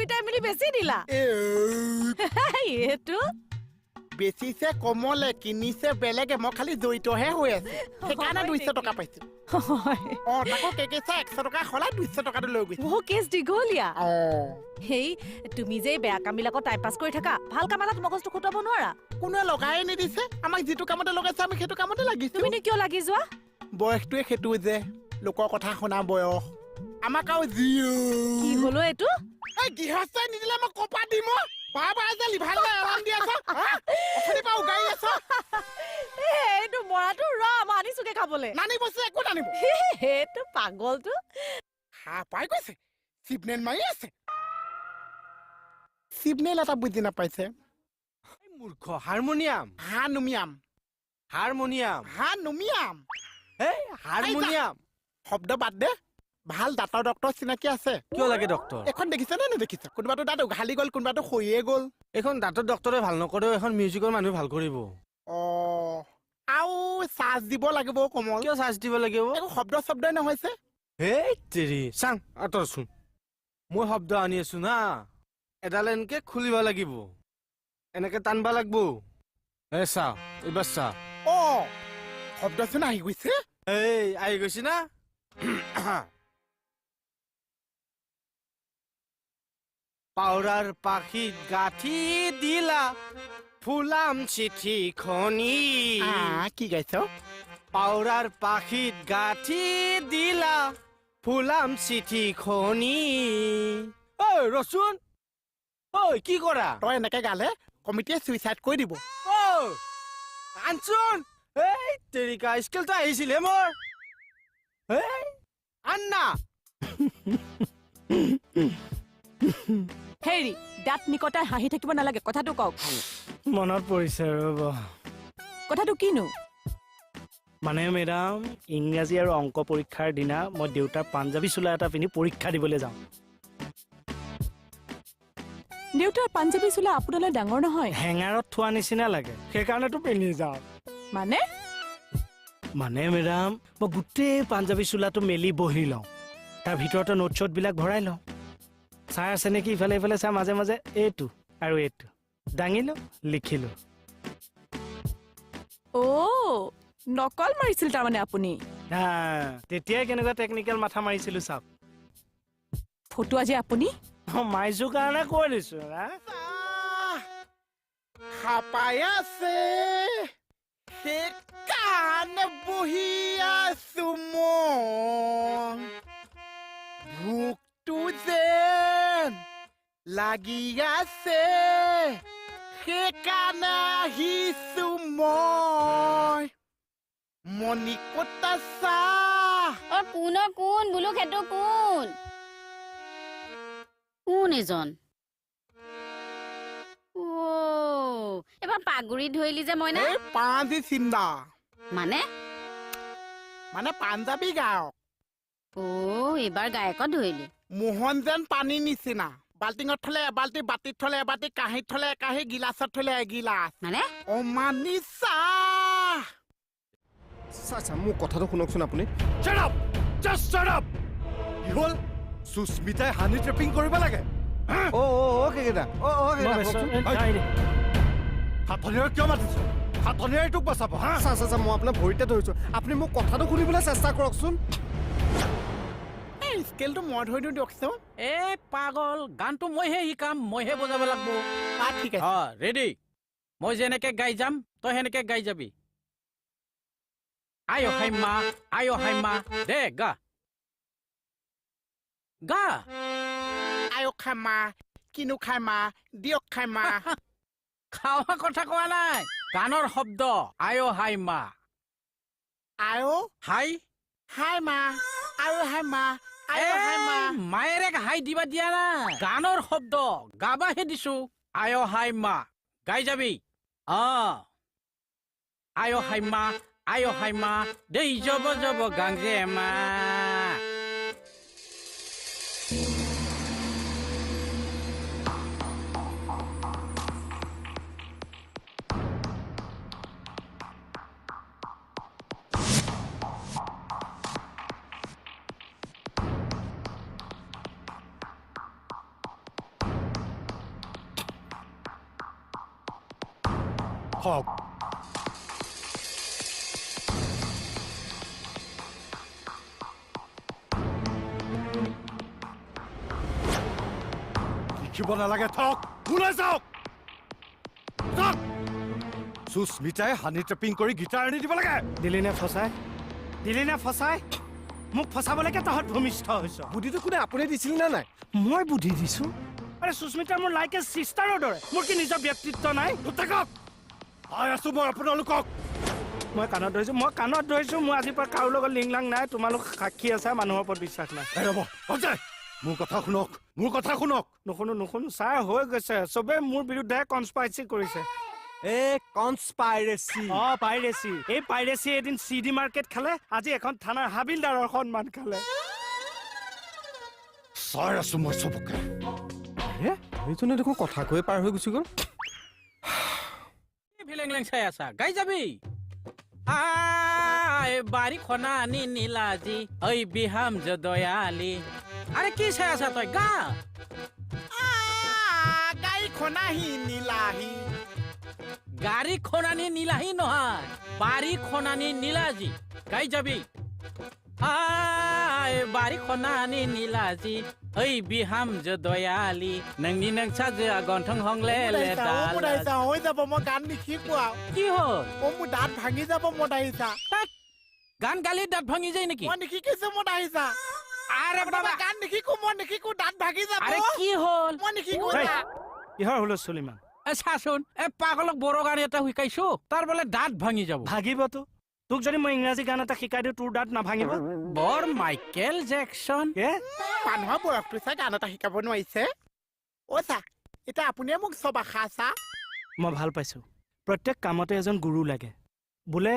দুইটাই মিলি বেছি দিলা এইটো বেচিছে কমলে কিনিছে বেলেগে মই খালি জড়িতহে হৈ আছে সেইকাৰণে 200 টকা পাইছো তাকো কেকেচা 100 টকা খলাই 200 টকাটো লৈ গৈছে বহু কেছ দীঘলীয়া হেই তুমি যে বেয়া কামবিলাকত টাইম পাছ কৰি থাকা ভাল কাম এটাত মগজটো খুটাব নোৱাৰা কোনে লগাই নিদিছে আমাক যিটো কামতে লগাইছে আমি সেইটো কামতে লাগিছো তুমিনো কিয় লাগি যোৱা বয়সটোৱে সেইটো যে লোকৰ কথা শুনা বয়স আমাক আৰু কি হলো এইটো এই গৃহস্থই নিদিলে মই কপা দিম বাবা যে লিভাৰলে আৰাম দি আছ অথনি পা উগাই আছ এইটো মৰাটো ৰ মই আনিছোকে খাবলে নানিব একো নানিব সেইটো পাগলটো পাই গৈছে চিপনেল মাৰি আছে চিপনেল এটা বুজি নাপাইছে মূৰ্খ হাৰমনিয়াম হাৰমনিয়াম শব্দ বাদ দে ভাল দাঁতৰ ডক্তৰ চিনাকি আছে কিয় লাগে ডক্তৰ এখন দেখিছে নে নেদেখিছে কোনোবাটো দাঁত উঘালি গ'ল কোনোবাটো খৈয়ে গ'ল এখন দাঁতৰ ডক্তৰে ভাল নকৰেও এখন মিউজিকৰ মানুহ ভাল কৰিব আৰু চাৰ্জ দিব লাগিব কমল কিয় চাৰ্জ দিব লাগিব একো শব্দই নহৈছে হেই তেৰি চাং আঁতৰচোন মই শব্দ আনি আছো না এডাল এনেকে খুলিব লাগিব এনেকে টানবা লাগব চা এইবাৰ চা শব্দচোন আহি গৈছে এই আহি গৈছে না পাউৰাৰ পাখিত গাঁঠি দিলা ফুলাম চিঠি খনি কি গাইছ পাউৰাৰ পাখিত গাঁঠি দিলা ফুলাম চিঠি খনি ঐ ৰচোন ঐ কি কৰা তই এনেকে গালে কমিটিয়ে চুইচাইড কৰি দিব আনচোন এই তেৰিকা স্কেলটো আহিছিলে মোৰ আন্না হেৰি দাঁত নিকটাই হাঁহি থাকিব নালাগে কথাটো কওক মনত পৰিছে ৰ'ব কথাটো কিনো মানে মেডাম ইংৰাজী আৰু অংক পৰীক্ষাৰ দিনা মই দেউতাৰ পাঞ্জাবী চোলা এটা পিন্ধি পৰীক্ষা দিবলৈ যাওঁ দেউতাৰ পাঞ্জাবী চোলা আপোনালৈ ডাঙৰ নহয় হেঙাৰত থোৱা নিচিনা লাগে সেইকাৰণেতো পিন্ধি যাওঁ মানে মেডাম মই গোটেই পাঞ্জাবী চোলাটো মেলি বহি লওঁ তাৰ ভিতৰতে নোট শ্বটবিলাক ভৰাই লওঁ চাই আছে নেকি ইফালে ইফালে চাই মাজে মাজে এইটো আৰু এইটো দাঙিলো লিখিলো নকল মাৰিছিল তাৰমানে আপুনি তেতিয়াই কেনেকুৱা টেকনিকেল মাথা মাৰিছিলো চাওক ফটো আজি আপুনি মাৰিছো কাৰণে কৈ দিছো হাপাই আছে সেইকাৰণে বহি আছো মই ভোকটো যেন লাগি আছে সেইকাৰণে আহিছো মই মণিকোটা চাহ কোন বোলো সেইটো কোন এজন এবাৰ পাগুৰি ধৰিলি যে মই না পাঞ্জাবী চিন্দা মানে পাঞ্জাবী গায়ক এইবাৰ গায়কত ধৰিলি মোহন যেন পানী নিচিনা বাল্টিঙত থলে এবাল্টি বাতিত থলে এবাতি কাঁহীত থলে একাঁহী গিলাচত থলে এগিলাচ মানে অমানিছা চাচা মোৰ কথাটো শুনকচোন আপুনি কি হ'ল সুস্মিতাই হানি ট্ৰেপিং কৰিব লাগে হাতনিৰে কিয় মাতিছো হাতনিৰে তোক বচাব চাচা মই আপোনাৰ ভৰিতে ধৰিছো আপুনি মোক কথাটো শুনিবলৈ চেষ্টা কৰকচোন স্কেলটো মই ধৰি দিওঁ দিয়কচোন পাগল গানটো মইহে শিকাম মইহে বজাব লাগব ঠিক আছে ৰেডি মই যেনেকে গাই যাম তই সেনেকে গাই যাবি আয় হাই মা দে গা আয়ো খাই মা কিনো খাই মা দিয়ক খাই মা খাওয়া কথা কোৱা নাই গানৰ শব্দ আয় হাই মা আয়ো হাই হাই মা আয়ো হাই মা মায়েৰে হাই দিবা দিয়া না গানৰ শব্দ গাবাহে দিছো আয় হাই মা গাই যাবি আয় হাই মা দেই জব গাংজে মা হওক লিখিব নালাগে থক ওলাই যাওক যাওক সুস্মিতাই হানি ট্ৰেপিং কৰি গীটাৰ আনি দিব লাগে দিলি নে ফচাই মোক ফচাবলৈকে তহঁত ভূমিষ্ঠ হৈছ বুদ্ধিটো কোনে আপুনি দিছিল নে নাই মই বুদ্ধি দিছো আৰে সুস্মিতা মোৰ লাইকে চিষ্টাৰৰ দৰে মোৰ কি নিজৰ ব্যক্তিত্ব নাই উত্তেকক পাই আছো মই আপোনালোকক মই কাণত ধৰিছো মই আজিৰ পৰা কাৰো লগত লিংলাং নাই তোমালোক সাক্ষী আছা মানুহৰ ওপৰত বিশ্বাস নাই ৰ'ব অজয় মোৰ কথা শুনক নুশুনো ছাৰ হৈ গৈছে চবে মোৰ বিৰুদ্ধে কনস্পাইৰেচি কৰিছে পাইৰেচি এই পাইৰেচি এদিন CD মাৰ্কেট খালে আজি এখন থানাৰ হাবিলদাৰৰ সন্মান খালে চাই আছো মই চবকে এইজনে দেখোন কথা কৈ পাৰ হৈ গুচি গ'ল ভিলেংলেং চাই আছা গাই যাবি বাৰী খনা আনি নীলাজি ঐ বিহাম দয়ালি আৰে কি চাই আছা তই গা গাই খনাহি নীলাহি গাড়ী খনানি নীলাহি নহয় বাৰী খনানি নীলাজি গাই যাবি বাৰী খনানি নীলাজি ঐ বিহাম দয়ালি नोंनि नोंसाजोआ गन्थं हंले হৈ যাব মই গান নিশিকোৱা কি হ'ল মোৰ দাঁত ভাঙি যাব মই দাহিছা গান গালি দাঁত ভাঙি যায় নেকি মই নিশিকিছো মই দাহিছা আরে বাবা গান নিশিকো দাঁত ভাঙি যাব আরে কি হ'ল মই নিশিকো কিহৰ হুলস্থুল ইমান চাচোন পাগলক বড় গান এটা শিকাইছো তাৰ বোলে দাঁত ভাঙি যাব ভাগিবতো তোক যদি মই ইংৰাজী গান এটা শিকাই দিওঁ তোৰ দাঁত নাভাঙিব বৰ মাইকেল জেকচন মানুহৰ বয়সটো চাই গান এটা শিকাব নোৱাৰিছে অ' চা এতিয়া আপুনিয়ে মোক চব আশা চা মই ভাল পাইছো প্ৰত্যেক কামতে এজন গুৰু লাগে বোলে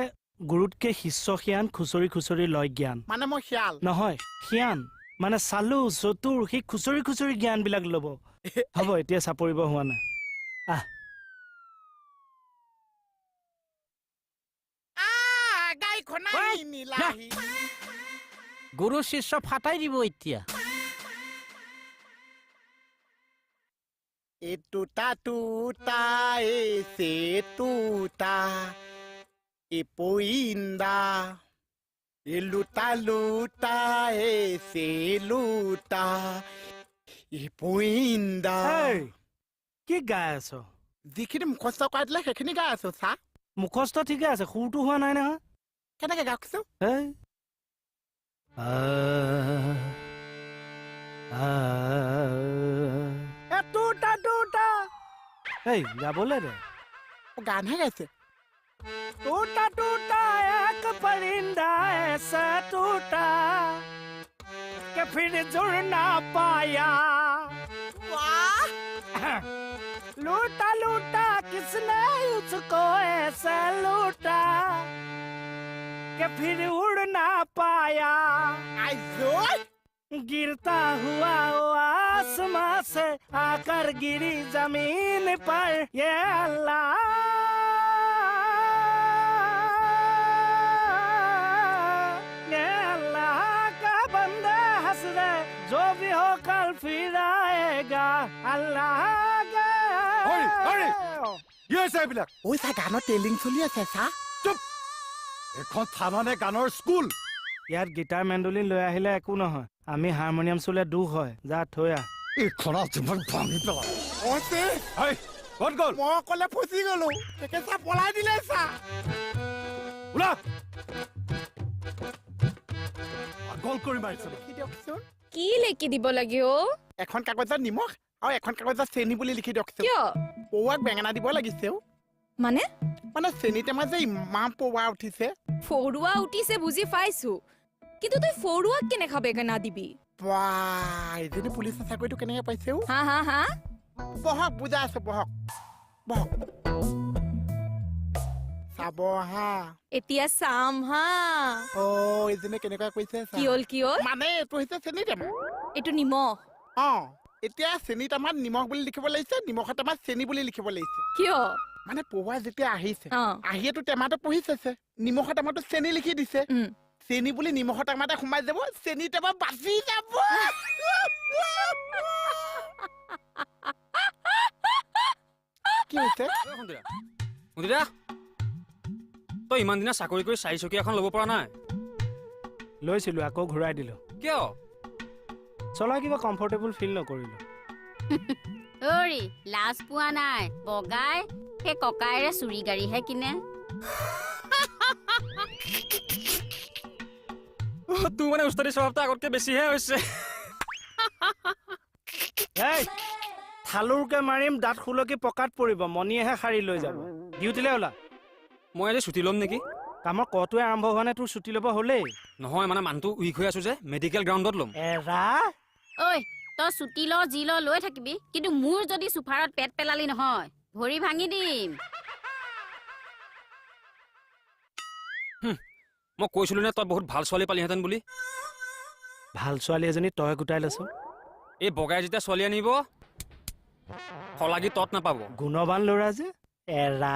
গুৰুতকে শিষ্য সিয়ান খুচৰি লয় জ্ঞান মানে মই খিয়াল নহয় সিয়ান মানে চালু চতুৰ সি খুচৰি জ্ঞানবিলাক ল'ব হ'ব এতিয়া চাপৰিব হোৱা নাই গাই খনাহি নীলাহি গুৰু শিষ্য ফাটাই দিব এতিয়া Tuta ese tuta ipuinda luta ese luta ipuinda কি গাই আছ যিখিনি মুখস্থ কৰাই দিলে সেইখিনি গাই আছো চা মুখস্থ ঠিকে আছে সুৰটো হোৱা নাই নহয় কেনেকে গাওকছো এই গাবলে দে গানহে গাইছে टूटा एक परिंदा ऐसा टूटा कि फिर जुड़ ना पाया लूटा किसने उसको ऐसा लूटा कि फिर उड़ ना पाया गिरता हुआ वो आसमां से आकर गिरी जमीन पर ये अल्लाह जो भी हो कल फिर आएगा अल्लाह ঐ চা গানৰ টেলিং চলি আছে চা চুপ এখন থানা নে গানৰ স্কুল ইয়াত গিটাৰ মেণ্ডলিন লৈ আহিলে একো নহয় আমি হাৰমনিয়াম চুলে দুখ হয় যা থৈ আহ এইখনত যিমান ভাঙি পেলাম ক'ত গ'ল মই অকলে ফচি গলো তেকে চা পলাই দিলে চা ওলা পাগল কৰি মাৰিছে লিখি দিয়কচোন কি লিখি দিব লাগে অ এখন কাগজত নিমখ আৰু এখন কাগজত চেনি বুলি লিখি দিয়কচোন কিয় পৌৱাক বেঙেনা দিব লাগিছে মানে মানে চেনি টেমা যে ইমান পৌৱা উঠিছে ফৰুৱা উঠিছে বুজি পাইছো কিন্তু তই ফৰুৱাক কেনেকা বেঙেনা দিবি এজনী পুলিচৰ চাকৰিটো কেনেকে পাইছে হা বহক বুজাই আছো বহক চাব হা এতিয়া চাম হা এজনী কেনেকুৱা কৈছে কি হ'ল মানে এইটো হৈছে চেনি টেমা এইটো নিমখ এতিয়া চেনি টেমাত নিমখ বুলি লিখিব লাগিছে নিমখৰ টেমাত চেনি বুলি লিখিব লাগিছে কিয় মানে পৌৱা যেতিয়া আহিছে আহিয়েতো টেমাটো পঢ়ি চাইছে নিমখৰ টেমাটো চেনি লিখি দিছে চেনি বুলি নিমখৰ টেমাতে সোমাই যাব চেনি টেমা বাচি যাব কি হৈছে মুদিদা তই ইমান দিনা চাকৰি কৰি 4 চকীয়া এখন ল'ব পৰা নাই লৈছিলো আকৌ ঘূৰাই দিলো কিয় চলাই কিবা কমফৰ্টেবল ফিল নকৰিলো অৰি লাজ পোৱা নাই বগাই সেই ককাইৰে চুৰি গাড়ীহে কিনে তোৰ মানে উস্তাদি স্বভাৱটো আগতকে বেছিহে হৈছে এই থালুৰকে মাৰিম দাঁত খুলকি পকাত পৰিব মণিয়েহে শাৰী লৈ যাব ডিউটিলৈ ওলা মই আজি ছুটি ল'ম নেকি কামৰ কটোৱে আৰম্ভ হোৱা নাই তোৰ ছুটি ল'ব হ'লেই নহয় মানে মানুহটো উইক হৈ আছো যে মেডিকেল গ্ৰাউণ্ডত ল'ম এৰা ঐ তই ছুটি ল যি ল লৈ থাকিবি কিন্তু মোৰ যদি চোফাৰত পেট পেলালি নহয় ভৰি ভাঙি দিম মই কৈছিলো নে তই বহুত ভাল ছোৱালী পালিহেঁতেন বুলি ভাল ছোৱালী এজনী তই গোটাই লৈছ এই বগাই যেতিয়া ছোৱালী আনিব শলাগি তত নাপাব গুণৱান ল'ৰা যে এৰা